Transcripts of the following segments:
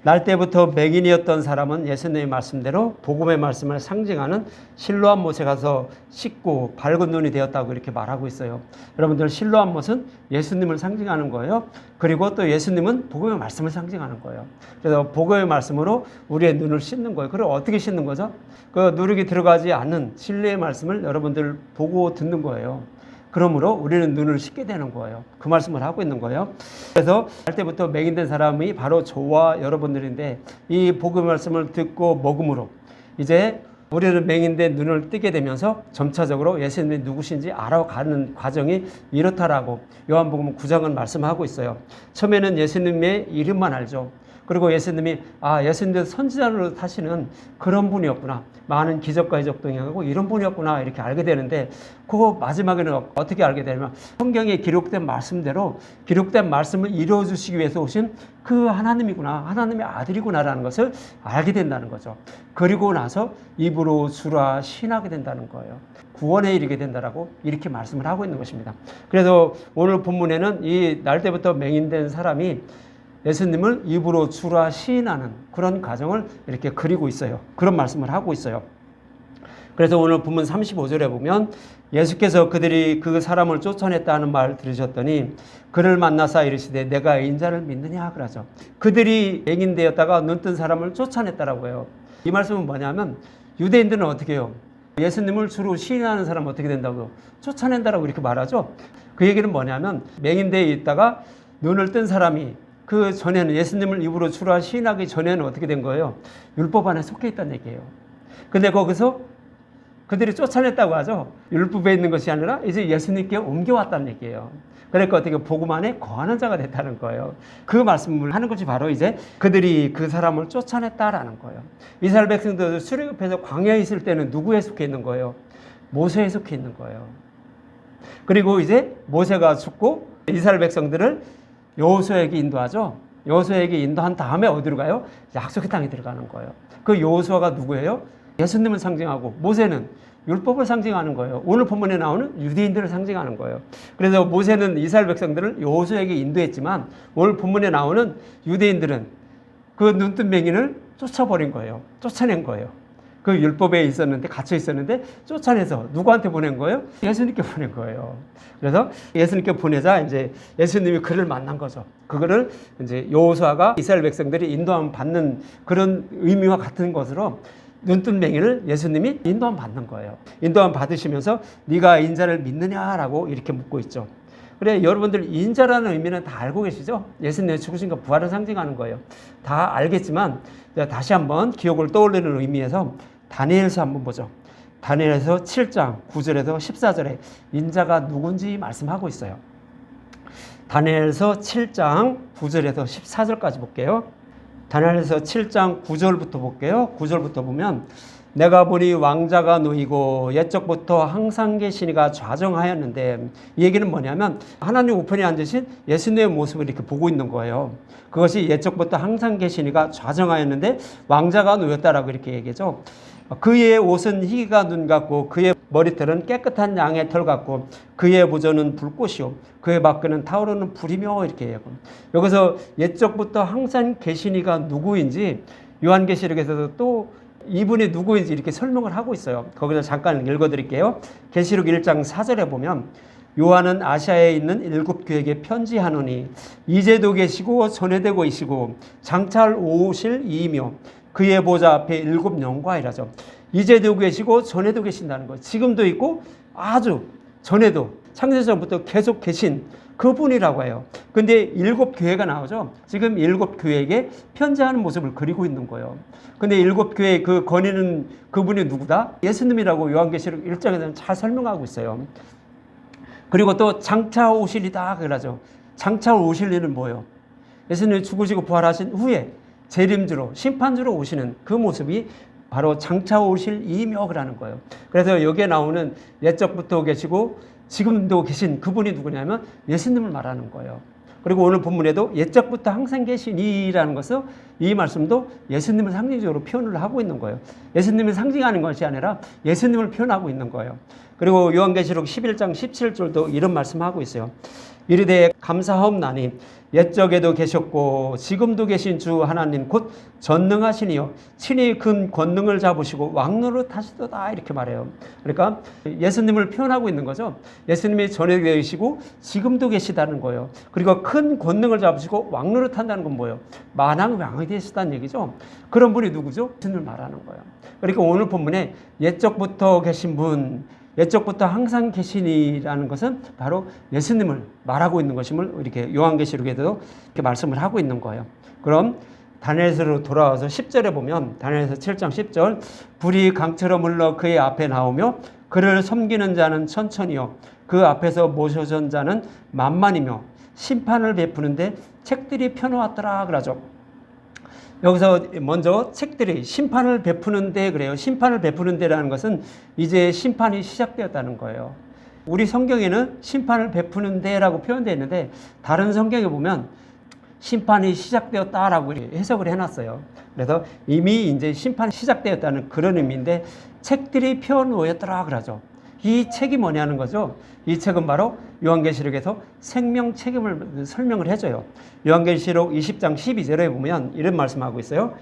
날 때부터 맹인이었던 사람은 예수님의 말씀대로 복음의 말씀을 상징하는 실로암 못에 가서 씻고 밝은 눈이 되었다고 이렇게 말하고 있어요. 여러분들, 실로암 못은 예수님을 상징하는 거예요. 그리고 또 예수님은 복음의 말씀을 상징하는 거예요. 그래서 복음의 말씀으로 우리의 눈을 씻는 거예요. 그럼 어떻게 씻는 거죠? 그 누룩이 들어가지 않는 진리의 말씀을 여러분들 보고 듣는 거예요. 그러므로 우리는 눈을 씻게 되는 거예요. 그 말씀을 하고 있는 거예요. 그래서 할 때부터 맹인된 사람이 바로 저와 여러분들인데, 이 복음의 말씀을 듣고 먹음으로 이제 우리는 맹인된 눈을 뜨게 되면서 점차적으로 예수님이 누구신지 알아가는 과정이 이렇다라고 요한복음 9장은 말씀하고 있어요. 처음에는 예수님의 이름만 알죠. 그리고 예수님이 예수님도 선지자로 타시는 그런 분이었구나, 많은 기적과 이적 동행하고 이런 분이었구나 이렇게 알게 되는데, 그거 마지막에는 어떻게 알게 되냐면 성경에 기록된 말씀대로 기록된 말씀을 이루어 주시기 위해서 오신 그 하나님이구나, 하나님의 아들이구나라는 것을 알게 된다는 거죠. 그리고 나서 입으로 주라 시인하게 된다는 거예요. 구원에 이르게 된다라고 이렇게 말씀을 하고 있는 것입니다. 그래서 오늘 본문에는 이 날 때부터 맹인된 사람이 예수님을 입으로 주라 시인하는 그런 과정을 이렇게 그리고 있어요. 그런 말씀을 하고 있어요. 그래서 오늘 본문 35절에 보면 예수께서 그들이 그 사람을 쫓아냈다는 말 들으셨더니 그를 만나사 이르시되 내가 인자를 믿느냐 그러죠. 그들이 맹인되었다가 눈뜬 사람을 쫓아냈다라고 해요. 이 말씀은 뭐냐면 유대인들은 어떻게 해요? 예수님을 주로 시인하는 사람은 어떻게 된다고요? 쫓아낸다라고 이렇게 말하죠. 그 얘기는 뭐냐면 맹인되어 있다가 눈을 뜬 사람이 그 전에는 예수님을 입으로 주라 시인하기 전에는 어떻게 된 거예요? 율법 안에 속해 있다는 얘기예요. 근데 거기서 그들이 쫓아냈다고 하죠. 율법에 있는 것이 아니라 이제 예수님께 옮겨왔다는 얘기예요. 그러니까 어떻게 복음 안에 거하는 자가 됐다는 거예요. 그 말씀을 하는 것이 바로 이제 그들이 그 사람을 쫓아냈다라는 거예요. 이스라엘 백성들 출애굽해서 광야에 있을 때는 누구에 속해 있는 거예요? 모세에 속해 있는 거예요. 그리고 이제 모세가 죽고 이스라엘 백성들을 여호수아에게 인도하죠. 여호수아에게 인도한 다음에 어디로 가요? 약속의 땅에 들어가는 거예요. 그 여호수아가 누구예요? 예수님을 상징하고, 모세는 율법을 상징하는 거예요. 오늘 본문에 나오는 유대인들을 상징하는 거예요. 그래서 모세는 이스라엘 백성들을 여호수아에게 인도했지만 오늘 본문에 나오는 유대인들은 그 눈뜬 맹인을 쫓아버린 거예요. 쫓아낸 거예요. 그 율법에 있었는데, 갇혀 있었는데 쫓아내서 누구한테 보낸 거예요? 예수님께 보낸 거예요. 그래서 예수님께 보내자 이제 예수님이 그를 만난 거죠. 그거를 이제 여호수아가 이스라엘 백성들이 인도함 받는 그런 의미와 같은 것으로 눈뜬 맹인을 예수님이 인도함 받는 거예요. 인도함 받으시면서 네가 인자를 믿느냐라고 이렇게 묻고 있죠. 그래, 여러분들 인자라는 의미는 다 알고 계시죠? 예수님의 죽으신과 부활을 상징하는 거예요. 다 알겠지만 다시 한번 기억을 떠올리는 의미에서 다니엘서 한번 보죠. 다니엘서 7장 9절에서 14절에 인자가 누군지 말씀하고 있어요. 다니엘서 7장 9절에서 14절까지 볼게요. 다니엘서 7장 9절부터 볼게요. 9절부터 보면 내가 보니 왕자가 놓이고 옛적부터 항상 계신 이가 좌정하였는데, 이 얘기는 뭐냐면 하나님 우편에 앉으신 예수님의 모습을 이렇게 보고 있는 거예요. 그것이 옛적부터 항상 계신 이가 좌정하였는데 왕자가 놓였다라고 이렇게 얘기하죠. 그의 옷은 희기가 눈 같고 그의 머리털은 깨끗한 양의 털 같고 그의 보조는 불꽃이요 그의 밖에는 타오르는 불이며 이렇게 얘기하고, 여기서 옛적부터 항상 계신 이가 누구인지 요한계시록에서도 또 이분이 누구인지 이렇게 설명을 하고 있어요. 거기서 잠깐 읽어드릴게요. 계시록 1장 4절에 보면 요한은 아시아에 있는 7교회에게 편지하노니 이제도 계시고 전에도 계시고 장차 오실 이이며 그의 보좌 앞에 7영과 이라죠. 이제도 계시고 전에도 계신다는 거예요. 지금도 있고 아주 전에도 창세전부터 계속 계신 그분이라고 해요. 근데 7교회가 나오죠. 지금 7교회에게 편지하는 모습을 그리고 있는 거예요. 근데 7교회 그 거니는 그분이 누구다? 예수님이라고 요한계시록 1장에서는 잘 설명하고 있어요. 그리고 또 장차 오실이다 그러죠. 장차 오실 일은 뭐예요? 예수님이 죽으시고 부활하신 후에 재림주로 심판주로 오시는 그 모습이 바로 장차 오실 이묘라는 거예요. 그래서 여기에 나오는 옛적부터 계시고 지금도 계신 그분이 누구냐면 예수님을 말하는 거예요. 그리고 오늘 본문에도 옛적부터 항상 계신 이라는 것은 이 말씀도 예수님을 상징적으로 표현을 하고 있는 거예요. 예수님을 상징하는 것이 아니라 예수님을 표현하고 있는 거예요. 그리고 요한계시록 11장 17절도 이런 말씀하고 있어요. 이르되 감사하옵나니 옛적에도 계셨고 지금도 계신 주 하나님 곧 전능하시니요 친히 금 권능을 잡으시고 왕노릇 하시도다 이렇게 말해요. 그러니까 예수님을 표현하고 있는 거죠. 예수님이 전에 계시고 지금도 계시다는 거예요. 그리고 큰 권능을 잡으시고 왕노릇 한다는 건 뭐예요? 만왕 왕이 되시다는 얘기죠. 그런 분이 누구죠? 예수님을 말하는 거예요. 그러니까 오늘 본문에 옛적부터 계신 분, 옛적부터 항상 계시니라는 것은 바로 예수님을 말하고 있는 것임을 이렇게 요한계시록에도 이렇게 말씀을 하고 있는 거예요. 그럼 다니엘서로 돌아와서 10절에 보면 다니엘서 7장 10절 불이 강처럼 흘러 그의 앞에 나오며 그를 섬기는 자는 천천히요 그 앞에서 모셔진 자는 만만이며 심판을 베푸는데 책들이 펴놓았더라 그러죠. 여기서 먼저 책들이 심판을 베푸는데 그래요. 심판을 베푸는데라는 것은 이제 심판이 시작되었다는 거예요. 우리 성경에는 심판을 베푸는데라고 표현되어 있는데 다른 성경에 보면 심판이 시작되었다라고 해석을 해놨어요. 그래서 이미 이제 심판이 시작되었다는 그런 의미인데 책들이 펴놓였더라 그러죠. 이 책이 뭐냐는 거죠. 이 책은 바로 요한계시록에서 생명책임을 설명을 해줘요. 요한계시록 20장 12절에 보면 이런 말씀하고 있어요.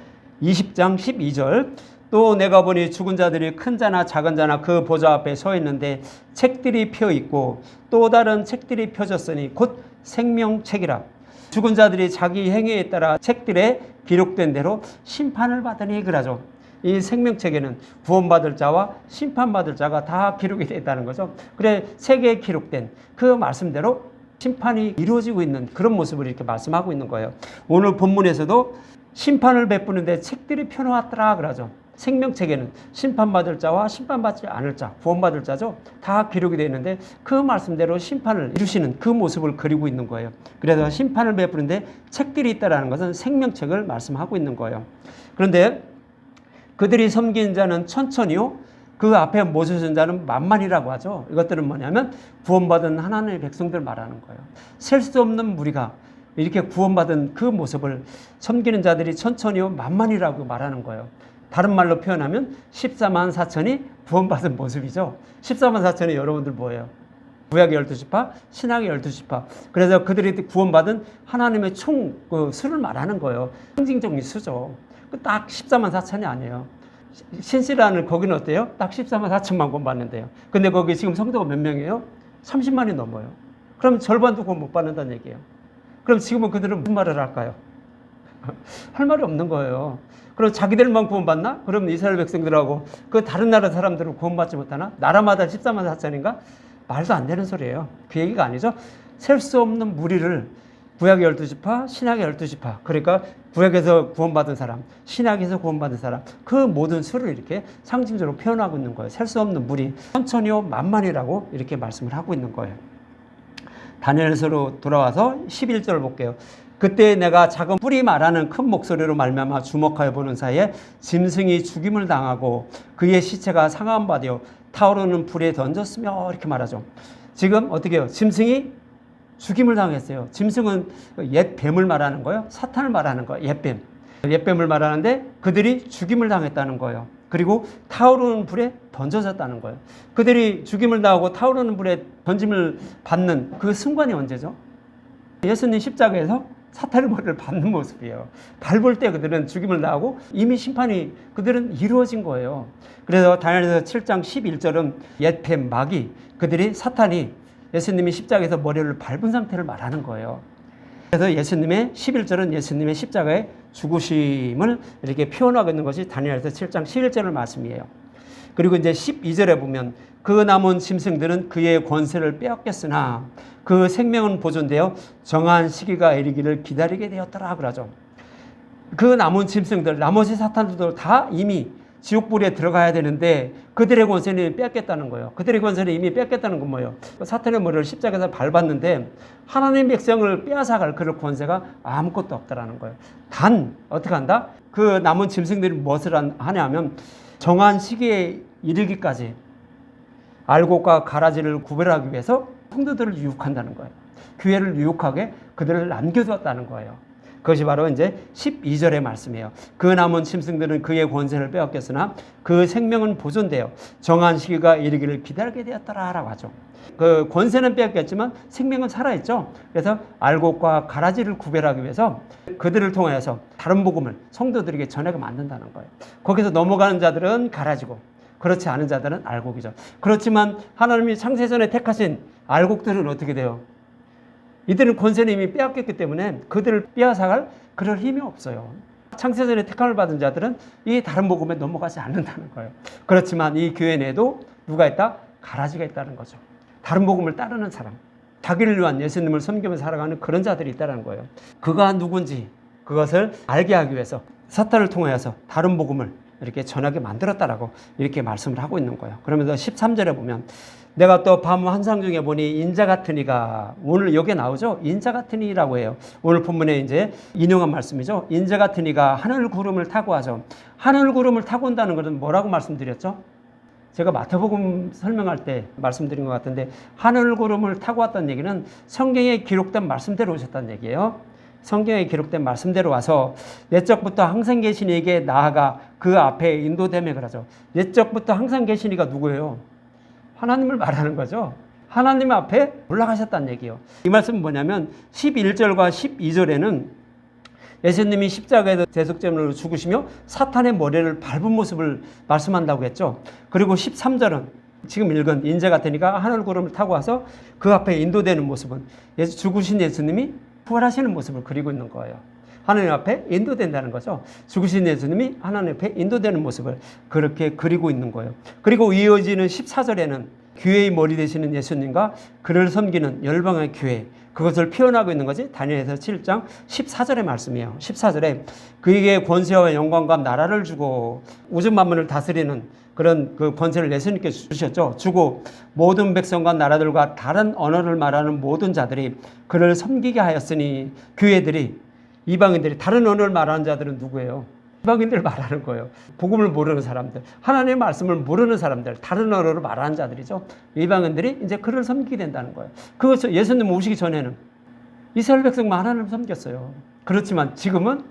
20장 12절 또 내가 보니 죽은 자들이 큰 자나 작은 자나 그 보좌 앞에 서 있는데 책들이 펴 있고 또 다른 책들이 펴졌으니 곧 생명책이라. 죽은 자들이 자기 행위에 따라 책들에 기록된 대로 심판을 받으니 그러죠. 이 생명책에는 구원받을 자와 심판받을 자가 다 기록이 되어 있다는 거죠. 그래 책에 기록된 그 말씀대로 심판이 이루어지고 있는 그런 모습을 이렇게 말씀하고 있는 거예요. 오늘 본문에서도 심판을 베푸는데 책들이 펴놓았더라 그러죠. 생명책에는 심판받을 자와 심판받지 않을 자, 구원받을 자죠. 다 기록이 되어 있는데 그 말씀대로 심판을 이루시는 그 모습을 그리고 있는 거예요. 그래서 심판을 베푸는데 책들이 있다는 것은 생명책을 말씀하고 있는 거예요. 그런데 그들이 섬긴 자는 천천히요 그 앞에 모셔진 자는 만만이라고 하죠. 이것들은 뭐냐면 구원받은 하나님의 백성들 말하는 거예요. 셀 수 없는 무리가 이렇게 구원받은 그 모습을 섬기는 자들이 천천히요 만만이라고 말하는 거예요. 다른 말로 표현하면 14만 4천이 구원받은 모습이죠. 14만 4천이 여러분들 뭐예요? 구약의 12지파, 신약의 12지파. 그래서 그들이 구원받은 하나님의 총 수를 말하는 거예요. 상징적인 수죠. 딱 14만 4천이 아니에요. 신시라는 거기는 어때요? 딱 14만 4천만 권 받는데요. 근데 거기 지금 성도가 몇 명이에요? 30만이 넘어요. 그럼 절반도 구원 못 받는다는 얘기예요. 그럼 지금은 그들은 무슨 말을 할까요? 할 말이 없는 거예요. 그럼 자기들만 구원받나? 그럼 이스라엘 백성들하고 그 다른 나라 사람들은 구원받지 못하나? 나라마다 14만 4천인가? 말도 안 되는 소리예요. 그 얘기가 아니죠. 셀 수 없는 무리를 구약의 12지파, 신약의 12지파. 그러니까 구약에서 구원받은 사람, 신약에서 구원받은 사람. 그 모든 수를 이렇게 상징적으로 표현하고 있는 거예요. 셀 수 없는 무리, 천천히요 만만이라고 이렇게 말씀을 하고 있는 거예요. 다니엘서로 돌아와서 11절 볼게요. 그때 내가 작은 뿔이 말하는 큰 목소리로 말미암아 주목하여 보는 사이에 짐승이 죽임을 당하고 그의 시체가 상한 바 되어 타오르는 불에 던졌으며 이렇게 말하죠. 지금 어떻게 해요? 짐승이 죽임을 당했어요. 짐승은 옛 뱀을 말하는 거예요. 사탄을 말하는 거예요. 옛뱀. 옛뱀을 말하는데 그들이 죽임을 당했다는 거예요. 그리고 타오르는 불에 던져졌다는 거예요. 그들이 죽임을 당하고 타오르는 불에 던짐을 받는 그 순간이 언제죠? 예수님 십자가에서 사탄의 머리를 밟는 모습이에요. 밟을 때 그들은 죽임을 당하고 이미 심판이 그들은 이루어진 거예요. 그래서 다니엘서 7장 11절은 옛뱀 마귀 그들이 사탄이 예수님이 십자가에서 머리를 밟은 상태를 말하는 거예요. 그래서 예수님의 11절은 예수님의 십자가의 죽으심을 이렇게 표현하고 있는 것이 다니엘서 7장 11절의 말씀이에요. 그리고 이제 12절에 보면 그 남은 짐승들은 그의 권세를 빼앗겼으나 그 생명은 보존되어 정한 시기가 이르기를 기다리게 되었더라 그러죠. 그 남은 짐승들, 나머지 사탄들도 다 이미 지옥불에 들어가야 되는데 그들의 권세는 뺏겼다는 거예요. 그들의 권세는 이미 뺏겼다는 건 뭐예요? 사탄의 머리를 십자가에서 밟았는데 하나님의 백성을 빼앗아갈 그런 권세가 아무것도 없다라는 거예요. 단 어떻게 한다? 그 남은 짐승들이 무엇을 하냐면 정한 시기에 이르기까지 알곡과 가라지를 구별하기 위해서 성도들을 유혹한다는 거예요. 교회를 유혹하게 그들을 남겨두었다는 거예요. 그것이 바로 이제 12절의 말씀이에요. 그 남은 짐승들은 그의 권세를 빼앗겼으나 그 생명은 보존되어 정한 시기가 이르기를 기다리게 되었더라라고 하죠. 그 권세는 빼앗겼지만 생명은 살아있죠. 그래서 알곡과 가라지를 구별하기 위해서 그들을 통해서 다른 복음을 성도들에게 전하게 만든다는 거예요. 거기서 넘어가는 자들은 가라지고 그렇지 않은 자들은 알곡이죠. 그렇지만 하나님이 창세전에 택하신 알곡들은 어떻게 돼요? 이들은 권세는 이미 빼앗겼기 때문에 그들을 빼앗아갈 그럴 힘이 없어요. 창세전에 택함을 받은 자들은 이 다른 복음에 넘어가지 않는다는 거예요. 그렇지만 이 교회 내에도 누가 있다? 가라지가 있다는 거죠. 다른 복음을 따르는 사람, 자기를 위한 예수님을 섬기면서 살아가는 그런 자들이 있다는 거예요. 그가 누군지 그것을 알게 하기 위해서 사탄을 통해서 다른 복음을 이렇게 전하게 만들었다라고 이렇게 말씀을 하고 있는 거예요. 그러면서 13절에 보면 내가 또 밤 환상 중에 보니 인자 같은 이가, 오늘 여기에 나오죠. 인자 같은 이라고 해요. 오늘 본문에 이제 인용한 말씀이죠. 인자 같은 이가 하늘 구름을 타고 하죠. 하늘 구름을 타고 온다는 것은 뭐라고 말씀드렸죠? 제가 마태복음 설명할 때 말씀드린 것 같은데 하늘 구름을 타고 왔다는 얘기는 성경에 기록된 말씀대로 오셨다는 얘기예요. 성경에 기록된 말씀대로 와서 옛적부터 항상 계신 이에게 나아가 그 앞에 인도되며 그러죠. 옛적부터 항상 계신 이가 누구예요? 하나님을 말하는 거죠. 하나님 앞에 올라가셨다는 얘기예요. 이 말씀은 뭐냐면 11절과 12절에는 예수님이 십자가에서 대속제물로 죽으시며 사탄의 머리를 밟은 모습을 말씀한다고 했죠. 그리고 13절은 지금 읽은 인자 같으니까 하늘 구름을 타고 와서 그 앞에 인도되는 모습은 죽으신 예수님이 부활하시는 모습을 그리고 있는 거예요. 하나님 앞에 인도된다는 거죠. 죽으신 예수님이 하나님 앞에 인도되는 모습을 그렇게 그리고 있는 거예요. 그리고 이어지는 14절에는 교회의 머리 되시는 예수님과 그를 섬기는 열방의 교회, 그것을 표현하고 있는 것이 다니엘서 7장 14절의 말씀이에요. 14절에 그에게 권세와 영광과 나라를 주고 우주 만물을 다스리는 그런 그 권세를 예수님께 주셨죠. 주고 모든 백성과 나라들과 다른 언어를 말하는 모든 자들이 그를 섬기게 하였으니, 교회들이, 이방인들이, 다른 언어를 말하는 자들은 누구예요? 이방인들 말하는 거예요. 복음을 모르는 사람들, 하나님의 말씀을 모르는 사람들, 다른 언어로 말하는 자들이죠. 이방인들이 이제 그를 섬기게 된다는 거예요. 그것을 예수님 오시기 전에는 이스라엘 백성만 하나님을 섬겼어요. 그렇지만 지금은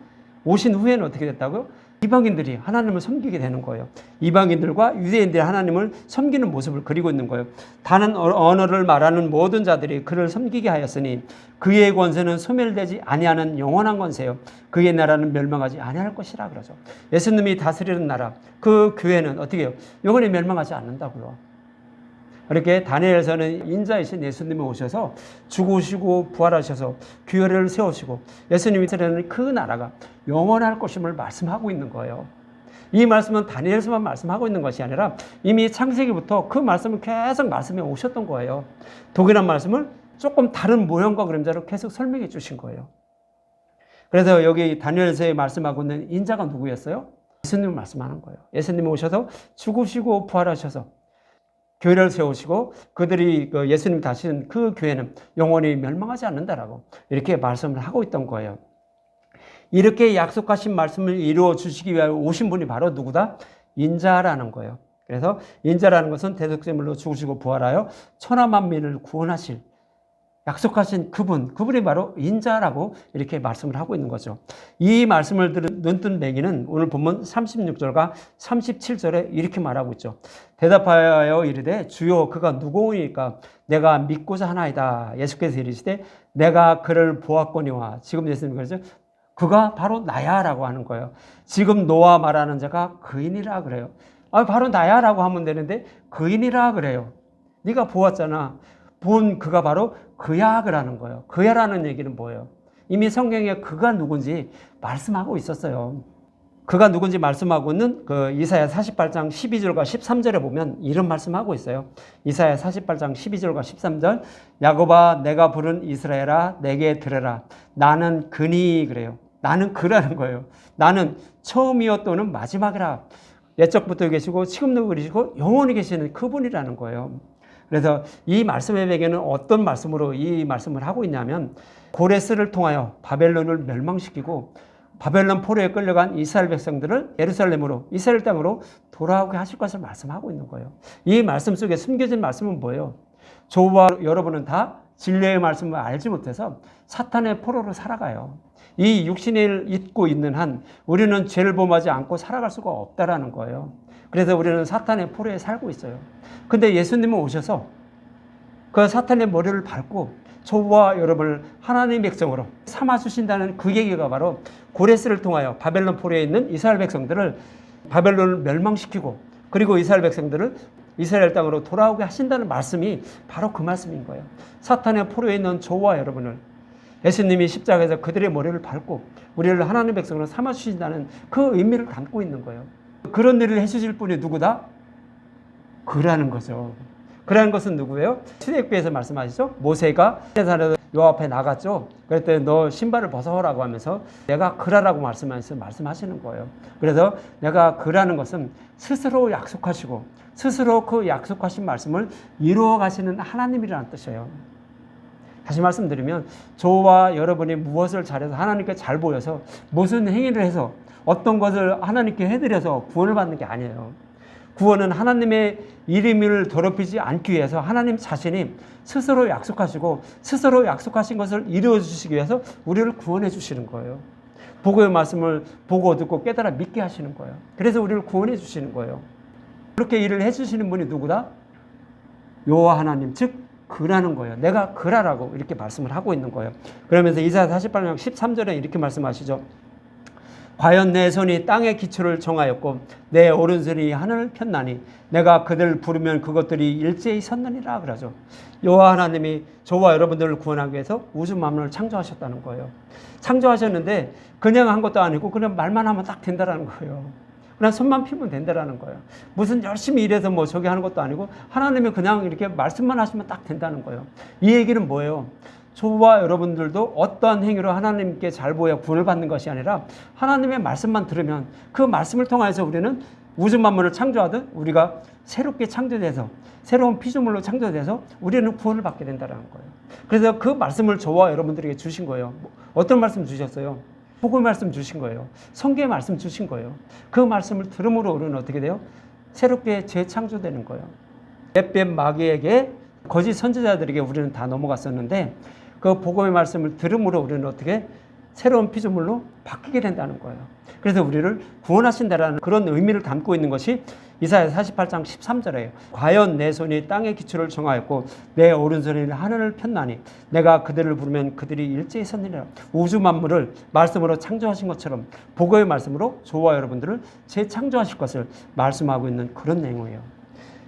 오신 후에는 어떻게 됐다고요? 이방인들이 하나님을 섬기게 되는 거예요. 이방인들과 유대인들이 하나님을 섬기는 모습을 그리고 있는 거예요. 다른 언어를 말하는 모든 자들이 그를 섬기게 하였으니 그의 권세는 소멸되지 아니하는 영원한 권세요. 그의 나라는 멸망하지 아니할 것이라 그러죠. 예수님이 다스리는 나라, 그 교회는 어떻게 해요? 영원히 멸망하지 않는다고요. 이렇게 다니엘서는 인자이신 예수님이 오셔서 죽으시고 부활하셔서 교회를 세우시고 예수님이 세우는 그 나라가 영원할 것임을 말씀하고 있는 거예요. 이 말씀은 다니엘서만 말씀하고 있는 것이 아니라 이미 창세기부터 그 말씀을 계속 말씀해 오셨던 거예요. 동일한 말씀을 조금 다른 모형과 그림자로 계속 설명해 주신 거예요. 그래서 여기 다니엘서에 말씀하고 있는 인자가 누구였어요? 예수님을 말씀하는 거예요. 예수님이 오셔서 죽으시고 부활하셔서 교회를 세우시고 그들이 예수님이 다시는 그 교회는 영원히 멸망하지 않는다라고 이렇게 말씀을 하고 있던 거예요. 이렇게 약속하신 말씀을 이루어 주시기 위하여 오신 분이 바로 누구다? 인자라는 거예요. 그래서 인자라는 것은 대속제물로 죽으시고 부활하여 천하 만민을 구원하실 약속하신 그분이 바로 인자라고 이렇게 말씀을 하고 있는 거죠. 이 말씀을 들은 눈뜬 맹인은 오늘 본문 36절과 37절에 이렇게 말하고 있죠. 대답하여 이르되 주여 그가 누구오니까 내가 믿고자 하나이다. 예수께서 이르시되 내가 그를 보았거니와, 지금 예수님 그러죠. 그가 바로 나야 라고 하는 거예요. 지금 너와 말하는 자가 그인이라 그래요. 바로 나야 라고 하면 되는데 그인이라 그래요. 네가 보았잖아. 본 그가 바로 그야 그라는 거예요. 그야라는 얘기는 뭐예요? 이미 성경에 그가 누군지 말씀하고 있었어요. 그가 누군지 말씀하고 있는 그 이사야 48장 12절과 13절에 보면 이런 말씀하고 있어요. 이사야 48장 12절과 13절, 야곱아 내가 부른 이스라엘아 내게 들으라. 나는 그니 그래요. 나는 그라는 거예요. 나는 처음이요 또는 마지막이라. 옛적부터 계시고 지금도 계시고 영원히 계시는 그분이라는 거예요. 그래서 이 말씀의 배경은 어떤 말씀으로 이 말씀을 하고 있냐면 고레스를 통하여 바벨론을 멸망시키고 바벨론 포로에 끌려간 이스라엘 백성들을 예루살렘으로, 이스라엘 땅으로 돌아오게 하실 것을 말씀하고 있는 거예요. 이 말씀 속에 숨겨진 말씀은 뭐예요? 저와 여러분은 다 진리의 말씀을 알지 못해서 사탄의 포로로 살아가요. 이 육신을 입고 있는 한 우리는 죄를 범하지 않고 살아갈 수가 없다라는 거예요. 그래서 우리는 사탄의 포로에 살고 있어요. 근데 예수님은 오셔서 그 사탄의 머리를 밟고 저와 여러분을 하나님의 백성으로 삼아주신다는 그 얘기가 바로 고레스를 통하여 바벨론 포로에 있는 이스라엘 백성들을 바벨론을 멸망시키고 그리고 이스라엘 백성들을 이스라엘 땅으로 돌아오게 하신다는 말씀이 바로 그 말씀인 거예요. 사탄의 포로에 있는 저와 여러분을 예수님이 십자가에서 그들의 머리를 밟고 우리를 하나님의 백성으로 삼아주신다는 그 의미를 담고 있는 거예요. 그런 일을 해주실 분이 누구다? 그라는 거죠. 그라는 것은 누구예요? 출애굽기에서 말씀하시죠. 모세가 세상에서 여호와 앞에 나갔죠. 그랬더니 너 신발을 벗어라고 하면서 내가 그라라고 말씀하시는 거예요. 그래서 내가 그라는 것은 스스로 약속하시고 스스로 그 약속하신 말씀을 이루어 가시는 하나님이라는 뜻이에요. 다시 말씀드리면 저와 여러분이 무엇을 잘해서 하나님께 잘 보여서 무슨 행위를 해서 어떤 것을 하나님께 해드려서 구원을 받는 게 아니에요. 구원은 하나님의 이름을 더럽히지 않기 위해서 하나님 자신이 스스로 약속하시고 스스로 약속하신 것을 이루어 주시기 위해서 우리를 구원해 주시는 거예요. 복음의 말씀을 보고 듣고 깨달아 믿게 하시는 거예요. 그래서 우리를 구원해 주시는 거예요. 그렇게 일을 해 주시는 분이 누구다? 여호와 하나님, 즉 그라는 거예요. 내가 그라라고 이렇게 말씀을 하고 있는 거예요. 그러면서 이사야 48장 13절에 이렇게 말씀하시죠. 과연 내 손이 땅의 기초를 정하였고 내 오른손이 하늘을 폈나니 내가 그들을 부르면 그것들이 일제히 섰느니라 그러죠. 여호와 하나님이 저와 여러분들을 구원하기 위해서 우주 만물을 창조하셨다는 거예요. 창조하셨는데 그냥 한 것도 아니고 그냥 말만 하면 딱 된다라는 거예요. 그냥 손만 피면 된다라는 거예요. 무슨 열심히 일해서 뭐 저기 하는 것도 아니고 하나님이 그냥 이렇게 말씀만 하시면 딱 된다는 거예요. 이 얘기는 뭐예요? 저와 여러분들도 어떠한 행위로 하나님께 잘 보여 구원을 받는 것이 아니라 하나님의 말씀만 들으면 그 말씀을 통해서 우리는 우주 만물을 창조하듯 우리가 새롭게 창조돼서 새로운 피조물로 창조돼서 우리는 구원을 받게 된다는 거예요. 그래서 그 말씀을 저와 여러분들에게 주신 거예요. 어떤 말씀 주셨어요? 복음의 말씀 주신 거예요. 성경의 말씀 주신 거예요. 그 말씀을 들음으로 우리는 어떻게 돼요? 새롭게 재창조되는 거예요. 햇뱀 마귀에게 거짓 선지자들에게 우리는 다 넘어갔었는데 그 복음의 말씀을 들음으로 우리는 어떻게 새로운 피조물로 바뀌게 된다는 거예요. 그래서 우리를 구원하신다라는 그런 의미를 담고 있는 것이 이사야 48장 13절이에요. 과연 내 손이 땅의 기초를 정하였고 내 오른손이 하늘을 폈나니 내가 그들을 부르면 그들이 일제히 섰느니라. 우주 만물을 말씀으로 창조하신 것처럼 복음의 말씀으로 저와 여러분들을 재창조하실 것을 말씀하고 있는 그런 내용이에요.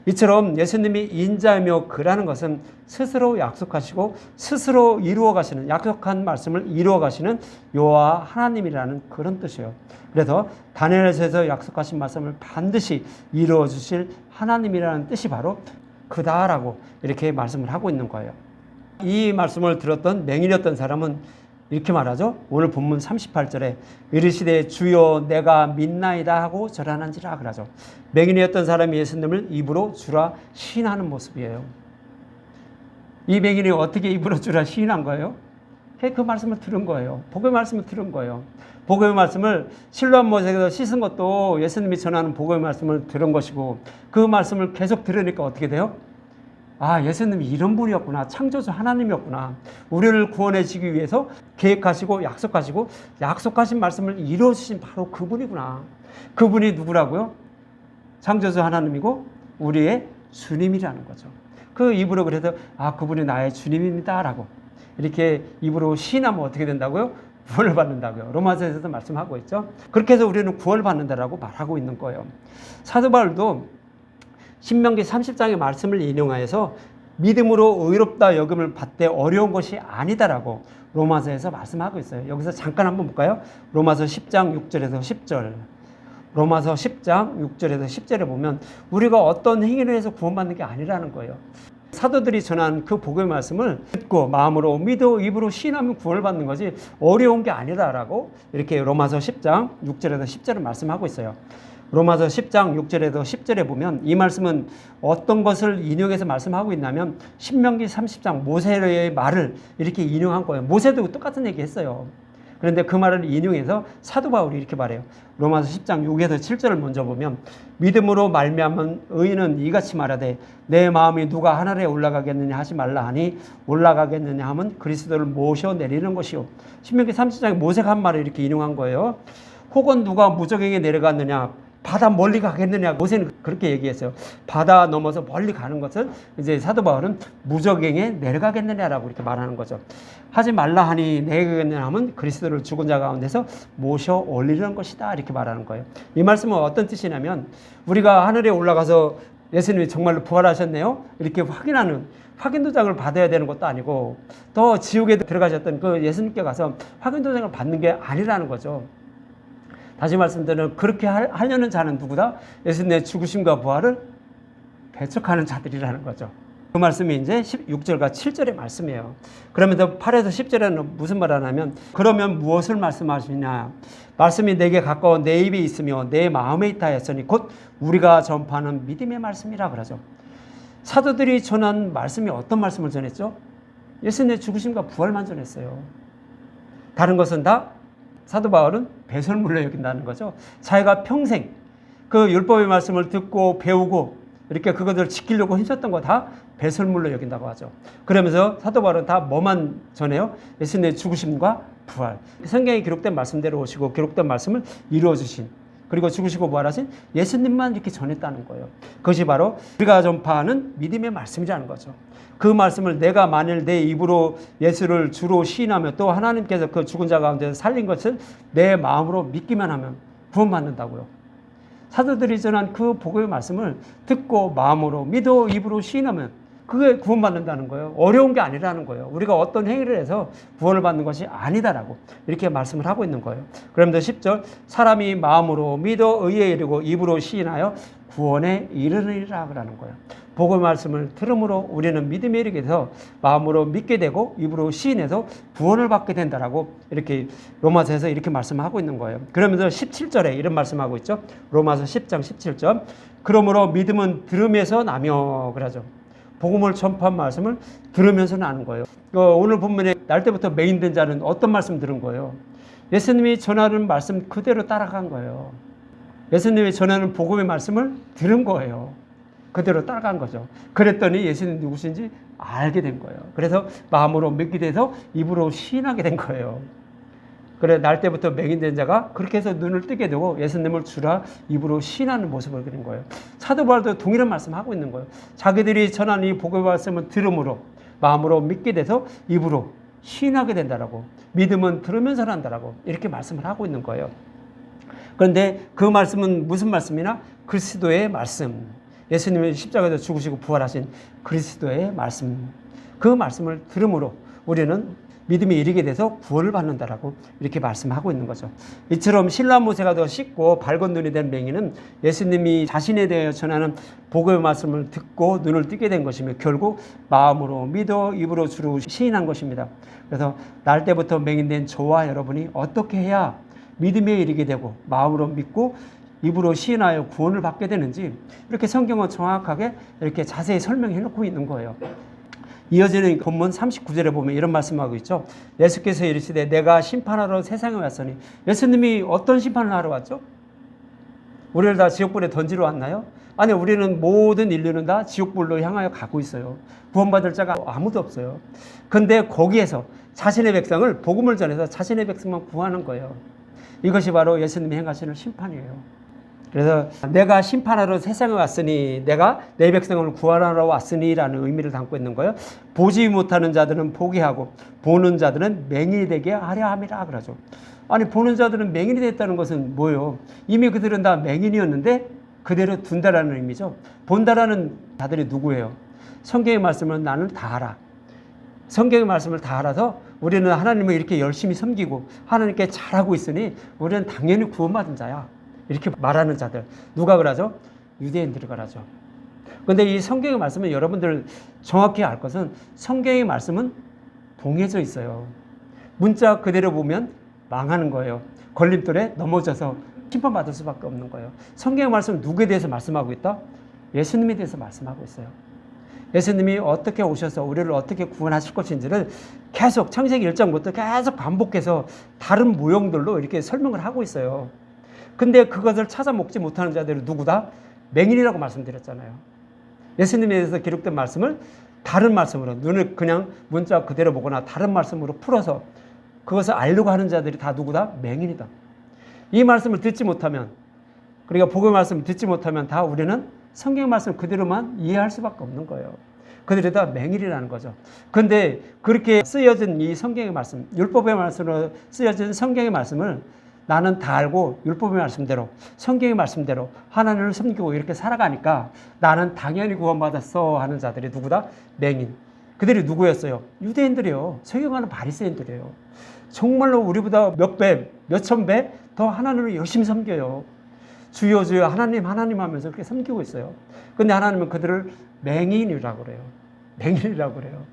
이처럼 예수님이 인자이며 그라는 것은 스스로 약속하시고 스스로 이루어 가시는 약속한 말씀을 이루어 가시는 여호와 하나님이라는 그런 뜻이에요. 그래서 다니엘서에서 약속하신 말씀을 반드시 이루어 주실 하나님이라는 뜻이 바로 그다라고 이렇게 말씀을 하고 있는 거예요. 이 말씀을 들었던 맹인이었던 사람은 이렇게 말하죠. 오늘 본문 38절에 이르시되 주여 내가 믿나이다 하고 절하는지라 그러죠. 맹인이었던 사람이 예수님을 입으로 주라 시인하는 모습이에요. 이 맹인이 어떻게 입으로 주라 시인한 거예요? 그 말씀을 들은 거예요. 복음의 말씀을 들은 거예요. 복음의 말씀을 실로암 못에서 씻은 것도 예수님이 전하는 복음의 말씀을 들은 것이고 그 말씀을 계속 들으니까 어떻게 돼요? 아, 예수님이 이런 분이었구나. 창조주 하나님이었구나. 우리를 구원해 주기 위해서 계획하시고 약속하시고 약속하신 말씀을 이루어 주신 바로 그분이구나. 그분이 누구라고요? 창조주 하나님이고 우리의 주님이라는 거죠. 그 입으로 그래서 아, 그분이 나의 주님입니다 라고 이렇게 입으로 시인하면 어떻게 된다고요? 구원을 받는다고요. 로마서에서도 말씀하고 있죠. 그렇게 해서 우리는 구원을 받는다라고 말하고 있는 거예요. 사도 바울도 신명기 30장의 말씀을 인용하여서 믿음으로 의롭다 여김을 받되 어려운 것이 아니다라고 로마서에서 말씀하고 있어요. 여기서 잠깐 한번 볼까요? 로마서 10장 6절에서 10절. 로마서 10장 6절에서 10절에 보면 우리가 어떤 행위를 해서 구원받는 게 아니라는 거예요. 사도들이 전한 그 복음의 말씀을 듣고 마음으로 믿어 입으로 시인하면 구원을 받는 거지 어려운 게 아니다라고 이렇게 로마서 10장 6절에서 10절을 말씀하고 있어요. 로마서 10장 6절에서 10절에 보면 이 말씀은 어떤 것을 인용해서 말씀하고 있냐면 신명기 30장 모세의 말을 이렇게 인용한 거예요. 모세도 똑같은 얘기 했어요. 그런데 그 말을 인용해서 사도 바울이 이렇게 말해요. 로마서 10장 6에서 7절을 먼저 보면 믿음으로 말미암은 의인은 이같이 말하되 내 마음이 누가 하늘에 올라가겠느냐 하지 말라 하니 올라가겠느냐 하면 그리스도를 모셔 내리는 것이요. 신명기 30장에 모세가 한 말을 이렇게 인용한 거예요. 혹은 누가 무적에게 내려갔느냐 바다 멀리 가겠느냐. 모세는 그렇게 얘기했어요. 바다 넘어서 멀리 가는 것을 이제 사도 바울은 무적행에 내려가겠느냐라고 이렇게 말하는 거죠. 하지 말라 하니 내려가겠느냐 하면 그리스도를 죽은 자 가운데서 모셔 올리는 것이다 이렇게 말하는 거예요. 이 말씀은 어떤 뜻이냐면 우리가 하늘에 올라가서 예수님이 정말로 부활하셨네요 이렇게 확인하는 확인도장을 받아야 되는 것도 아니고 더 지옥에 들어가셨던 그 예수님께 가서 확인도장을 받는 게 아니라는 거죠. 다시 말씀드리면 그렇게 하려는 자는 누구다? 예수님의 죽으심과 부활을 배척하는 자들이라는 거죠. 그 말씀이 이제 16절과 7절의 말씀이에요. 그러면서 8에서 10절에는 무슨 말 하냐면 그러면 무엇을 말씀하시냐? 말씀이 내게 가까워 내 입에 있으며 내 마음에 있다 했으니 곧 우리가 전파하는 믿음의 말씀이라 그러죠. 사도들이 전한 말씀이 어떤 말씀을 전했죠? 예수님의 죽으심과 부활만 전했어요. 다른 것은 다 사도 바울은 배설물로 여긴다는 거죠. 자기가 평생 그 율법의 말씀을 듣고 배우고 이렇게 그것을 지키려고 힘썼던 거 다 배설물로 여긴다고 하죠. 그러면서 사도 바울은 다 뭐만 전해요? 예수님의 죽으심과 부활. 성경에 기록된 말씀대로 오시고 기록된 말씀을 이루어 주신 그리고 죽으시고 부활하신 예수님만 이렇게 전했다는 거예요. 그것이 바로 우리가 전파하는 믿음의 말씀이라는 거죠. 그 말씀을 내가 만일 내 입으로 예수를 주로 시인하며 또 하나님께서 그 죽은 자 가운데서 살린 것을 내 마음으로 믿기만 하면 구원받는다고요. 사도들이 전한 그 복음의 말씀을 듣고 마음으로 믿어 입으로 시인하면 그게 구원받는다는 거예요. 어려운 게 아니라는 거예요. 우리가 어떤 행위를 해서 구원을 받는 것이 아니다라고 이렇게 말씀을 하고 있는 거예요. 그러면서 10절 사람이 마음으로 믿어 의에 이르고 입으로 시인하여 구원에 이르느니라 그러는 거예요. 복음의 말씀을 들음으로 우리는 믿음에 이르게 돼서 마음으로 믿게 되고 입으로 시인해서 구원을 받게 된다라고 이렇게 로마서에서 이렇게 말씀하고 있는 거예요. 그러면서 17절에 이런 말씀하고 있죠. 로마서 10장 17절 그러므로 믿음은 들음에서 나며 그러죠. 복음을 전파한 말씀을 들으면서 나는 거예요. 오늘 본문에 날 때부터 메인된 자는 어떤 말씀 들은 거예요? 예수님이 전하는 말씀 그대로 따라간 거예요. 예수님이 전하는 복음의 말씀을 들은 거예요. 그대로 따라간 거죠. 그랬더니 예수님 누구신지 알게 된 거예요. 그래서 마음으로 믿게 돼서 입으로 시인하게 된 거예요. 그래 날 때부터 맹인된 자가 그렇게 해서 눈을 뜨게 되고 예수님을 주라 입으로 시인하는 모습을 그린 거예요. 사도 바울도 동일한 말씀하고 있는 거예요. 자기들이 전한 이 복음의 말씀을 들음으로 마음으로 믿게 돼서 입으로 시인하게 된다라고 믿음은 들으면서 한다라고 이렇게 말씀을 하고 있는 거예요. 그런데 그 말씀은 무슨 말씀이나 그리스도의 말씀 예수님이 십자가에서 죽으시고 부활하신 그리스도의 말씀 그 말씀을 들음으로 우리는 믿음이 이르게 돼서 구원을 받는다라고 이렇게 말씀하고 있는 거죠. 이처럼 신라 모세가 더 씻고 밝은 눈이 된 맹인은 예수님이 자신에 대해 전하는 복음의 말씀을 듣고 눈을 뜨게 된 것이며 결국 마음으로 믿어 입으로 주로 시인한 것입니다. 그래서 날 때부터 맹인된 저와 여러분이 어떻게 해야 믿음에 이르게 되고 마음으로 믿고 입으로 시인하여 구원을 받게 되는지 이렇게 성경은 정확하게 이렇게 자세히 설명해 놓고 있는 거예요. 이어지는 본문 39절에 보면 이런 말씀하고 있죠. 예수께서 이르시되 내가 심판하러 세상에 왔으니 예수님이 어떤 심판을 하러 왔죠? 우리를 다 지옥불에 던지러 왔나요? 아니 우리는 모든 인류는 다 지옥불로 향하여 가고 있어요. 구원받을 자가 아무도 없어요. 근데 거기에서 자신의 백성을 복음을 전해서 자신의 백성만 구하는 거예요. 이것이 바로 예수님이 행하시는 심판이에요. 그래서 내가 심판하러 세상에 왔으니 내가 내 백성을 구원하러 왔으니 라는 의미를 담고 있는 거예요. 보지 못하는 자들은 보게 하고 보는 자들은 맹인이 되게 하려 함이라 그러죠. 아니 보는 자들은 맹인이 됐다는 것은 뭐예요? 이미 그들은 다 맹인이었는데 그대로 둔다라는 의미죠. 본다라는 자들이 누구예요? 성경의 말씀을 나는 다 알아. 성경의 말씀을 다 알아서 우리는 하나님을 이렇게 열심히 섬기고 하나님께 잘하고 있으니 우리는 당연히 구원받은 자야. 이렇게 말하는 자들 누가 그러죠? 유대인들이 그러죠. 그런데 이 성경의 말씀은 여러분들 정확히 알 것은 성경의 말씀은 봉해져 있어요. 문자 그대로 보면 망하는 거예요. 걸림돌에 넘어져서 심판받을 수밖에 없는 거예요. 성경의 말씀은 누구에 대해서 말씀하고 있다? 예수님에 대해서 말씀하고 있어요. 예수님이 어떻게 오셔서 우리를 어떻게 구원하실 것인지를 계속 창세기 1장부터 계속 반복해서 다른 모형들로 이렇게 설명을 하고 있어요. 근데 그것을 찾아 먹지 못하는 자들이 누구다? 맹인이라고 말씀드렸잖아요. 예수님에 대해서 기록된 말씀을 다른 말씀으로, 눈을 그냥 문자 그대로 보거나 다른 말씀으로 풀어서 그것을 알려고 하는 자들이 다 누구다? 맹인이다. 이 말씀을 듣지 못하면, 그러니까 복음의 말씀을 듣지 못하면 다 우리는 성경 말씀 그대로만 이해할 수밖에 없는 거예요. 그들이 다 맹인이라는 거죠. 그런데 그렇게 쓰여진 이 성경의 말씀, 율법의 말씀으로 쓰여진 성경의 말씀을 나는 다 알고 율법의 말씀대로, 성경의 말씀대로 하나님을 섬기고 이렇게 살아가니까 나는 당연히 구원받았어 하는 자들이 누구다? 맹인. 그들이 누구였어요? 유대인들이요. 성경하는 바리새인들이에요. 정말로 우리보다 몇 배, 몇천 배 더 하나님을 열심히 섬겨요. 주여 주여 하나님 하나님 하면서 그렇게 섬기고 있어요. 근데 하나님은 그들을 맹인이라고 그래요. 맹인이라고 그래요.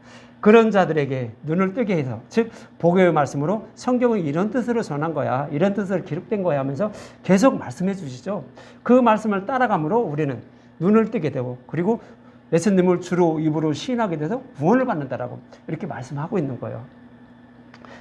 그런 자들에게 눈을 뜨게 해서, 즉 복음의 말씀으로 성경은 이런 뜻으로 전한 거야, 이런 뜻으로 기록된 거야 하면서 계속 말씀해 주시죠. 그 말씀을 따라감으로 우리는 눈을 뜨게 되고, 그리고 예수님을 주로 입으로 시인하게 돼서 구원을 받는다라고 이렇게 말씀하고 있는 거예요.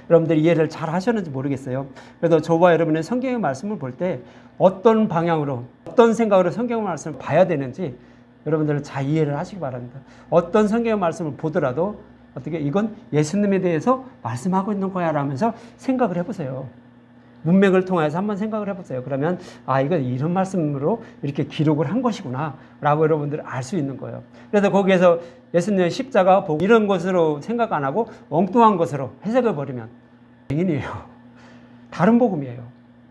여러분들이 이해를 잘 하셨는지 모르겠어요. 그래도 저와 여러분의 성경의 말씀을 볼 때 어떤 방향으로, 어떤 생각으로 성경의 말씀을 봐야 되는지 여러분들은 잘 이해를 하시기 바랍니다. 어떤 성경의 말씀을 보더라도 어떻게 이건 예수님에 대해서 말씀하고 있는 거야 라면서 생각을 해보세요. 문맥을 통해서 한번 생각을 해보세요. 그러면 이건 이런 말씀으로 이렇게 기록을 한 것이구나 라고 여러분들 알 수 있는 거예요. 그래서 거기에서 예수님의 십자가 복음 이런 것으로 생각 안 하고 엉뚱한 것으로 해석해 버리면 맹인이에요. 다른 복음이에요.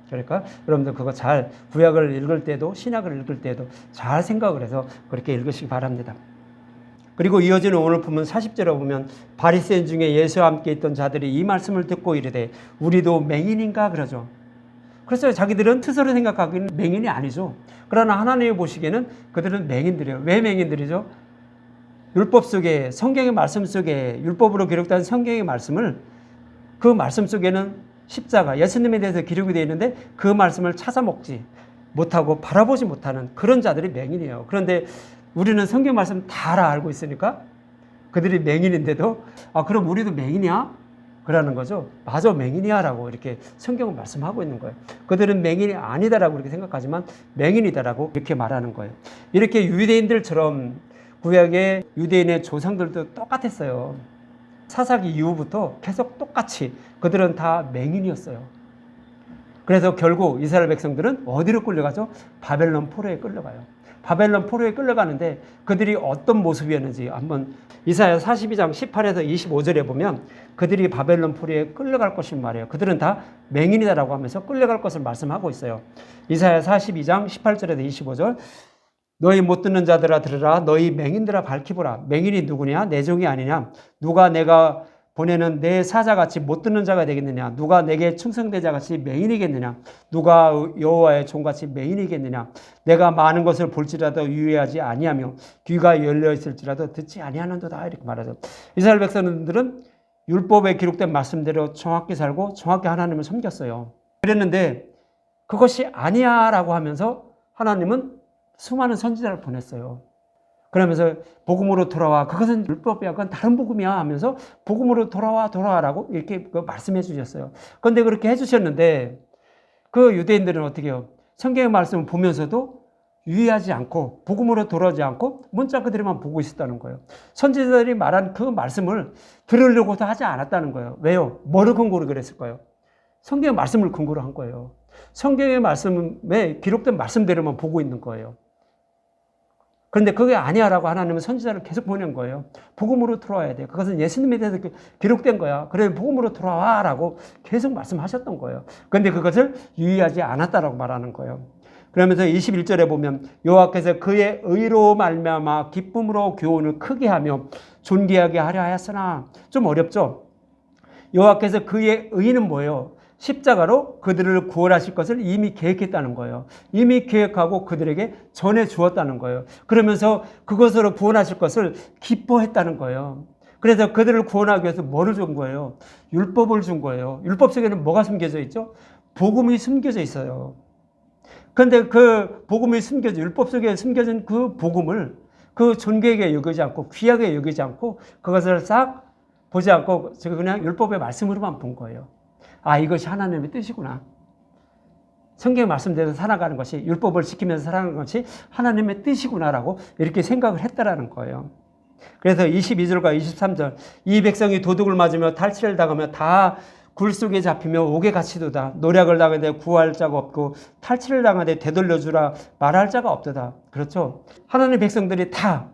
그러니까 여러분들 그거 잘 구약을 읽을 때도 신약을 읽을 때도 잘 생각을 해서 그렇게 읽으시기 바랍니다. 그리고 이어지는 오늘 본문 40절에 보면 바리새인 중에 예수와 함께 있던 자들이 이 말씀을 듣고 이르되 우리도 맹인인가 그러죠. 그래서 자기들은 스스로 생각하기는 맹인이 아니죠. 그러나 하나님이 보시기에는 그들은 맹인들이에요. 왜 맹인들이죠? 율법 속에, 성경의 말씀 속에, 율법으로 기록된 성경의 말씀을, 그 말씀 속에는 십자가, 예수님에 대해서 기록이 되어 있는데 그 말씀을 찾아 먹지 못하고 바라보지 못하는 그런 자들이 맹인이에요. 그런데 우리는 성경 말씀 다 알고 있으니까 그들이 맹인인데도 그럼 우리도 맹인이야? 그러는 거죠. 맞아, 맹인이야 라고 이렇게 성경은 말씀하고 있는 거예요. 그들은 맹인이 아니다라고 이렇게 생각하지만 맹인이다라고 이렇게 말하는 거예요. 이렇게 유대인들처럼 구약의 유대인의 조상들도 똑같았어요. 사사기 이후부터 계속 똑같이 그들은 다 맹인이었어요. 그래서 결국 이스라엘 백성들은 어디로 끌려가죠? 바벨론 포로에 끌려가요. 바벨론 포로에 끌려가는데 그들이 어떤 모습이었는지 한번 이사야 42장 18에서 25절에 보면 그들이 바벨론 포로에 끌려갈 것인 말이에요. 그들은 다 맹인이다라고 하면서 끌려갈 것을 말씀하고 있어요. 이사야 42장 18절에서 25절 너희 못 듣는 자들아 들으라. 너희 맹인들아 밝히보라. 맹인이 누구냐? 내 종이 아니냐? 누가 내가 보내는 내 사자같이 못 듣는 자가 되겠느냐? 누가 내게 충성된 자같이 맹인이겠느냐? 누가 여호와의 종같이 맹인이겠느냐? 내가 많은 것을 볼지라도 유의하지 아니하며 귀가 열려 있을지라도 듣지 아니하는도다. 이렇게 말하죠. 이스라엘 백성들은 율법에 기록된 말씀대로 정확히 살고 정확히 하나님을 섬겼어요. 그랬는데 그것이 아니야라고 하면서 하나님은 수많은 선지자를 보냈어요. 그러면서 복음으로 돌아와. 그것은 율법이야. 그건 다른 복음이야 하면서 복음으로 돌아와라고 이렇게 말씀해 주셨어요. 그런데 그렇게 해주셨는데 그 유대인들은 어떻게 해요? 성경의 말씀을 보면서도 유의하지 않고 복음으로 돌아오지 않고 문자 그대로만 보고 있었다는 거예요. 선지자들이 말한 그 말씀을 들으려고도 하지 않았다는 거예요. 왜요? 뭐를 근거로 그랬을까요? 성경의 말씀을 근거로 한 거예요. 성경의 말씀에 기록된 말씀대로만 보고 있는 거예요. 그런데 그게 아니야라고 하나님은 선지자를 계속 보낸 거예요. 복음으로 돌아와야 돼요. 그것은 예수님에 대해서 기록된 거야. 그래 복음으로 돌아와라고 계속 말씀하셨던 거예요. 그런데 그것을 유의하지 않았다라고 말하는 거예요. 그러면서 21절에 보면 여호와께서 그의 의로 말미암아 기쁨으로 교훈을 크게 하며 존귀하게 하려 하였으나, 좀 어렵죠? 여호와께서 그의 의는 뭐예요? 십자가로 그들을 구원하실 것을 이미 계획했다는 거예요. 이미 계획하고 그들에게 전해 주었다는 거예요. 그러면서 그것으로 구원하실 것을 기뻐했다는 거예요. 그래서 그들을 구원하기 위해서 뭐를 준 거예요? 율법을 준 거예요. 율법 속에는 뭐가 숨겨져 있죠? 복음이 숨겨져 있어요. 그런데 그 복음이 숨겨져, 율법 속에 숨겨진 그 복음을 그 존귀하게 여기지 않고 귀하게 여기지 않고 그것을 싹 보지 않고 그냥 율법의 말씀으로만 본 거예요. 아, 이것이 하나님의 뜻이구나. 성경의 말씀대로 살아가는 것이, 율법을 지키면서 살아가는 것이 하나님의 뜻이구나라고 이렇게 생각을 했다라는 거예요. 그래서 22절과 23절, 이 백성이 도둑을 맞으며 탈취를 당하며 다 굴 속에 잡히며 옥에 갇히도다. 노략을 당하되 구할 자가 없고 탈취를 당하되 되돌려주라 말할 자가 없도다. 그렇죠. 하나님의 백성들이 다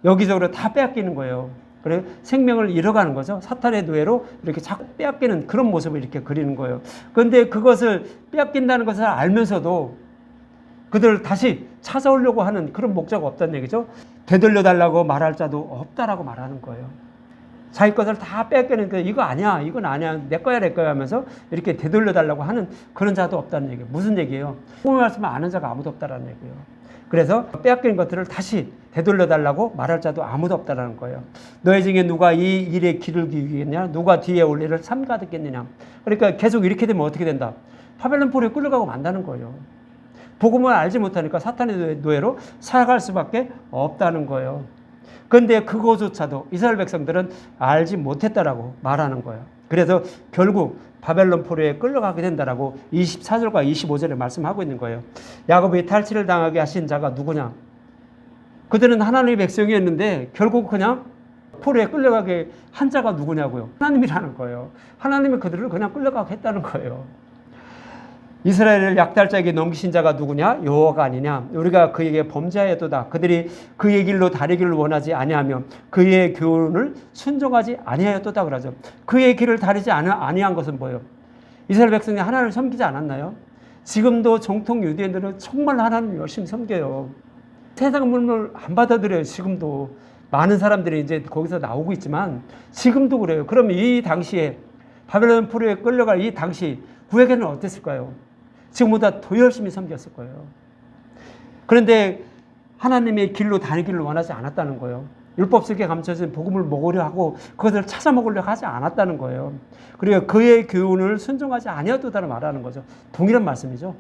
여기저기로 다 빼앗기는 거예요. 그래 생명을 잃어가는 거죠. 사탄의 노예로 이렇게 자꾸 빼앗기는 그런 모습을 이렇게 그리는 거예요. 그런데 그것을 빼앗긴다는 것을 알면서도 그들을 다시 찾아오려고 하는 그런 목적이 없다는 얘기죠. 되돌려달라고 말할 자도 없다라고 말하는 거예요. 자기 것을 다 빼앗기니까 이거 아니야, 이건 아니야, 내 거야 하면서 이렇게 되돌려달라고 하는 그런 자도 없다는 얘기예요. 무슨 얘기예요? 복음의 말씀을 아는 자가 아무도 없다라는 얘기예요. 그래서 빼앗긴 것들을 다시 되돌려달라고 말할 자도 아무도 없다라는 거예요. 너희 중에 누가 이 일에 귀를 기울이겠냐? 누가 뒤에 올 일을 삼가듣겠느냐? 그러니까 계속 이렇게 되면 어떻게 된다? 바벨론 포로에 끌려가고 만다는 거예요. 복음을 알지 못하니까 사탄의 노예로 살아갈 수밖에 없다는 거예요. 그런데 그거조차도 이스라엘 백성들은 알지 못했다라고 말하는 거예요. 그래서 결국 바벨론 포로에 끌려가게 된다라고 24절과 25절에 말씀하고 있는 거예요. 야곱이 탈취를 당하게 하신 자가 누구냐? 그들은 하나님의 백성이었는데 결국 그냥 포로에 끌려가게 한 자가 누구냐고요? 하나님이라는 거예요. 하나님이 그들을 그냥 끌려가게 했다는 거예요. 이스라엘을 약탈자에게 넘기신 자가 누구냐? 여호와가 아니냐? 우리가 그에게 범죄하였도다. 그들이 그의 길로 다니기를 원하지 아니하며 그의 교훈을 순종하지 아니하였도다 그러죠. 그의 길을 다니지 아니한 것은 뭐예요? 이스라엘 백성이 하나님을 섬기지 않았나요? 지금도 정통 유대인들은 정말 하나님을 열심히 섬겨요. 세상 물을 안 받아들여요. 지금도 많은 사람들이 이제 거기서 나오고 있지만 지금도 그래요. 그럼 이 당시에 바벨론 포로에 끌려갈 이 당시 구약에는 어땠을까요? 지금보다 더 열심히 섬겼을 거예요. 그런데 하나님의 길로 다니기를 원하지 않았다는 거예요. 율법 속에 감춰진 복음을 먹으려 하고 그것을 찾아 먹으려 하지 않았다는 거예요. 그리고 그의 교훈을 순종하지 아니었다는 말하는 거죠. 동일한 말씀이죠.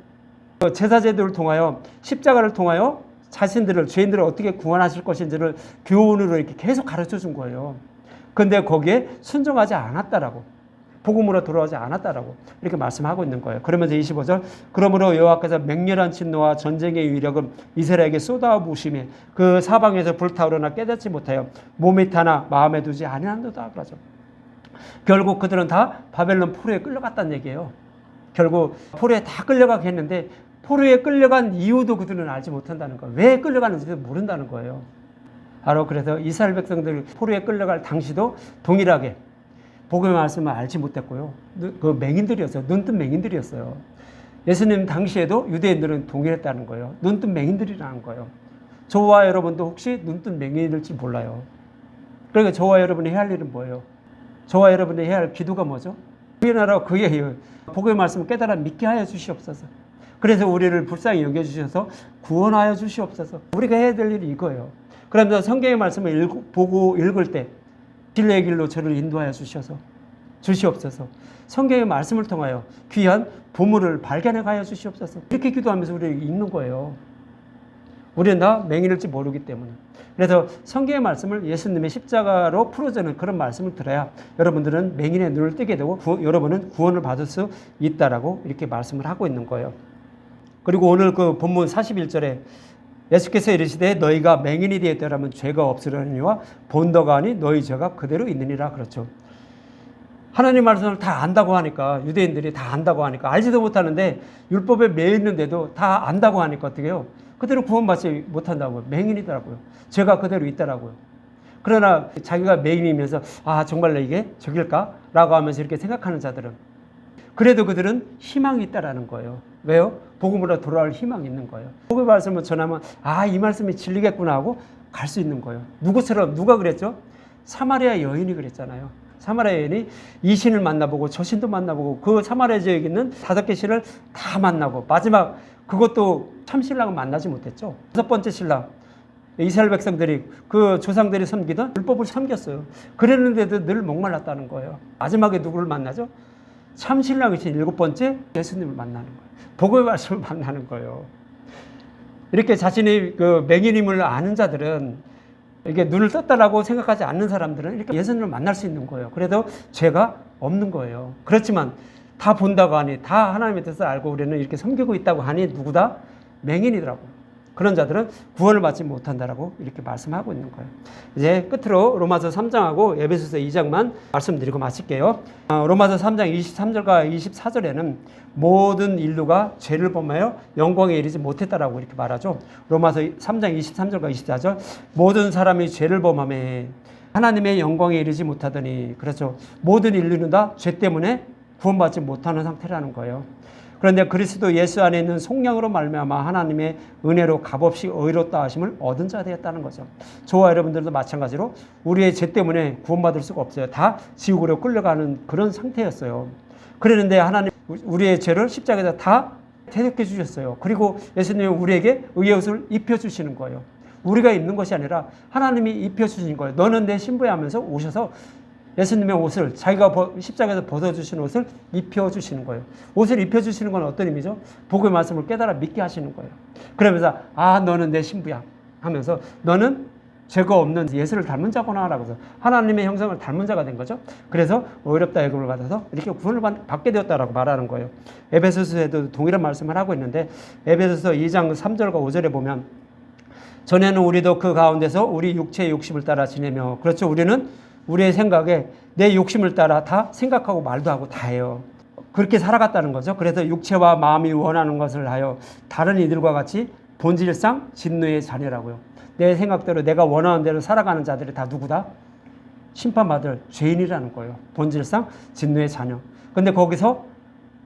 제사제도를 통하여 십자가를 통하여 자신들을 죄인들을 어떻게 구원하실 것인지를 교훈으로 이렇게 계속 가르쳐 준 거예요. 그런데 거기에 순종하지 않았다라고. 복음으로 돌아오지 않았다라고 이렇게 말씀하고 있는 거예요. 그러면서 25절 그러므로 여호와께서 맹렬한 진노와 전쟁의 위력은 이스라엘에게 쏟아부으심에 그 사방에서 불타오르나 깨닫지 못하여 몸에 타나 마음에 두지 아니한도다 그러죠. 결국 그들은 다 바벨론 포로에 끌려갔다는 얘기예요. 결국 포로에 다 끌려가게 했는데 포로에 끌려간 이유도 그들은 알지 못한다는 거예요. 왜 끌려가는지도 모른다는 거예요. 바로 그래서 이스라엘 백성들 포로에 끌려갈 당시도 동일하게 복음의 말씀을 알지 못했고요. 그 맹인들이었어요. 눈뜬 맹인들이었어요. 예수님 당시에도 유대인들은 동일했다는 거예요. 눈뜬 맹인들이라는 거예요. 저와 여러분도 혹시 눈뜬 맹인일지 몰라요. 그러니까 저와 여러분이 해야 할 일은 뭐예요? 저와 여러분이 해야 할 기도가 뭐죠? 그의 나라 그의 복음의 말씀을 깨달아 믿게 하여 주시옵소서. 그래서 우리를 불쌍히 여겨주셔서 구원하여 주시옵소서. 우리가 해야 될 일이 이거예요. 그러면서 성경의 말씀을 보고 읽을 때 진리의 길로 저를 인도하여 주시옵소서. 성경의 말씀을 통하여 귀한 보물을 발견해 가여 주시옵소서. 이렇게 기도하면서 우리가 읽는 거예요. 우리는 다 맹인일지 모르기 때문에. 그래서 성경의 말씀을 예수님의 십자가로 풀어주는 그런 말씀을 들어야 여러분들은 맹인의 눈을 뜨게 되고 여러분은 구원을 받을 수 있다라고 이렇게 말씀을 하고 있는 거예요. 그리고 오늘 그 본문 41절에 예수께서 이르시되 너희가 맹인이 되었더라면 죄가 없으려니와 본더가 아니 너희 죄가 그대로 있느니라 그렇죠. 하나님 말씀을 다 안다고 하니까 유대인들이 다 안다고 하니까 알지도 못하는데 율법에 매여 있는데도 다 안다고 하니까 어떻게 해요? 그대로 구원받지 못한다고요. 맹인이더라고요. 죄가 그대로 있더라고요. 그러나 자기가 맹인이면서 아 정말 이게 저길까? 라고 하면서 이렇게 생각하는 자들은 그래도 그들은 희망이 있다라는 거예요. 왜요? 복음으로 돌아올 희망이 있는 거예요. 복음의 말씀을 전하면 아, 이 말씀이 진리겠구나 하고 갈 수 있는 거예요. 누구처럼 누가 그랬죠? 사마리아 여인이 그랬잖아요. 사마리아 여인이 이 신을 만나보고 저 신도 만나보고 그 사마리아 지역에 있는 5개 신을 다 만나고 마지막 그것도 참 신랑은 만나지 못했죠. 6번째 신랑 이스라엘 백성들이 그 조상들이 섬기던 율법을 섬겼어요. 그랬는데도 늘 목말랐다는 거예요. 마지막에 누구를 만나죠? 참 신랑이신 7번째 예수님을 만나는 거예요. 복음의 말씀을 만나는 거예요. 이렇게 자신이 그 맹인임을 아는 자들은 이게 눈을 떴다라고 생각하지 않는 사람들은 이렇게 예수님을 만날 수 있는 거예요. 그래도 죄가 없는 거예요. 그렇지만 다 본다고 하니, 다 하나님의 뜻을 알고 우리는 이렇게 섬기고 있다고 하니 누구다? 맹인이더라고요. 그런 자들은 구원을 받지 못한다라고 이렇게 말씀하고 있는 거예요. 이제 끝으로 로마서 3장하고 에베소서 2장만 말씀드리고 마칠게요. 로마서 3장 23절과 24절에는 모든 인류가 죄를 범하여 영광에 이르지 못했다라고 이렇게 말하죠. 로마서 3장 23절과 24절, 모든 사람이 죄를 범하며 하나님의 영광에 이르지 못하더니, 그렇죠. 모든 인류는 다 죄 때문에 구원받지 못하는 상태라는 거예요. 그런데 그리스도 예수 안에 있는 속량으로 말미암아 하나님의 은혜로 값없이 의롭다 하심을 얻은 자 되었다는 거죠. 저와 여러분들도 마찬가지로 우리의 죄 때문에 구원받을 수가 없어요. 다 지옥으로 끌려가는 그런 상태였어요. 그랬는데 하나님 우리의 죄를 십자가에다 다 대속해 주셨어요. 그리고 예수님이 우리에게 의의 옷을 입혀주시는 거예요. 우리가 입는 것이 아니라 하나님이 입혀주신 거예요. 너는 내 신부야 하면서 오셔서 예수님의 옷을, 자기가 십자가에서 벗어주신 옷을 입혀주시는 거예요. 옷을 입혀주시는 건 어떤 의미죠? 복음의 말씀을 깨달아 믿게 하시는 거예요. 그러면서 너는 내 신부야 하면서 너는 죄가 없는 예수를 닮은 자구나 라고 해서 하나님의 형상을 닮은 자가 된 거죠. 그래서 의롭다 여김을 받아서 이렇게 구원을 받게 되었다라고 말하는 거예요. 에베소서에도 동일한 말씀을 하고 있는데 에베소서 2장 3절과 5절에 보면, 전에는 우리도 그 가운데서 우리 육체의 욕심을 따라 지내며, 그렇죠. 우리는 우리의 생각에 내 욕심을 따라 다 생각하고 말도 하고 다 해요. 그렇게 살아갔다는 거죠. 그래서 육체와 마음이 원하는 것을 하여 다른 이들과 같이 본질상 진노의 자녀라고요. 내 생각대로 내가 원하는 대로 살아가는 자들이 다 누구다? 심판받을 죄인이라는 거예요. 본질상 진노의 자녀. 근데 거기서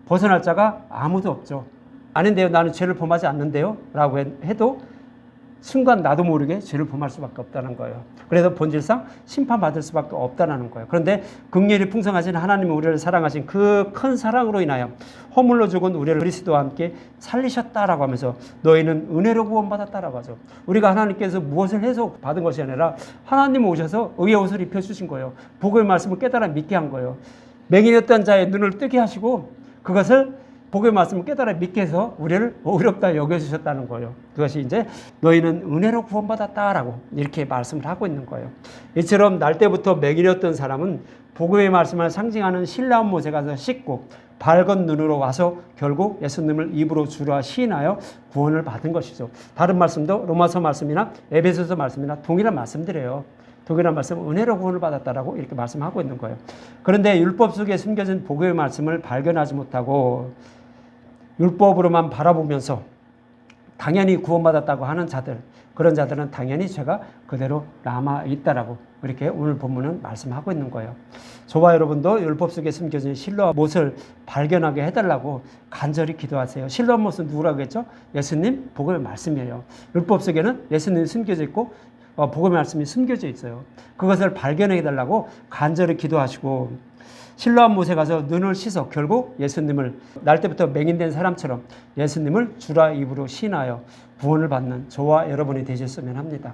벗어날 자가 아무도 없죠. 아닌데요, 나는 죄를 범하지 않는데요 라고 해도 순간 나도 모르게 죄를 범할 수밖에 없다는 거예요. 그래서 본질상 심판받을 수밖에 없다는 거예요. 그런데 긍휼이 풍성하신 하나님이 우리를 사랑하신 그 큰 사랑으로 인하여 허물로 죽은 우리를 그리스도와 함께 살리셨다라고 하면서 너희는 은혜로 구원받았다라고 하죠. 우리가 하나님께서 무엇을 해서 받은 것이 아니라 하나님 오셔서 의의 옷을 입혀주신 거예요. 복음의 말씀을 깨달아 믿게 한 거예요. 맹인이었던 자의 눈을 뜨게 하시고 그것을 복음의 말씀을 깨달아 믿게 해서 우리를 의롭다 여겨주셨다는 거예요. 그것이 이제 너희는 은혜로 구원받았다라고 이렇게 말씀을 하고 있는 거예요. 이처럼 날 때부터 맹인이었던 사람은 복음의 말씀을 상징하는 신라한 못에 가서 씻고 밝은 눈으로 와서 결국 예수님을 입으로 주라 시인하여 구원을 받은 것이죠. 다른 말씀도 로마서 말씀이나 에베소서 말씀이나 동일한 말씀들이에요. 동일한 말씀, 은혜로 구원을 받았다라고 이렇게 말씀하고 있는 거예요. 그런데 율법 속에 숨겨진 복음의 말씀을 발견하지 못하고 율법으로만 바라보면서 당연히 구원받았다고 하는 자들, 그런 자들은 당연히 죄가 그대로 남아있다라고 이렇게 오늘 본문은 말씀하고 있는 거예요. 저와 여러분도 율법 속에 숨겨진 실로와 못을 발견하게 해달라고 간절히 기도하세요. 실로와 못은 누구라고 했죠? 예수님 복음의 말씀이에요. 율법 속에는 예수님이 숨겨져 있고 복음의 말씀이 숨겨져 있어요. 그것을 발견해 달라고 간절히 기도하시고 실로암 못에 가서 눈을 씻어 결국 예수님을 날 때부터 맹인된 사람처럼 예수님을 주라 입으로 시인하여 구원을 받는 저와 여러분이 되셨으면 합니다.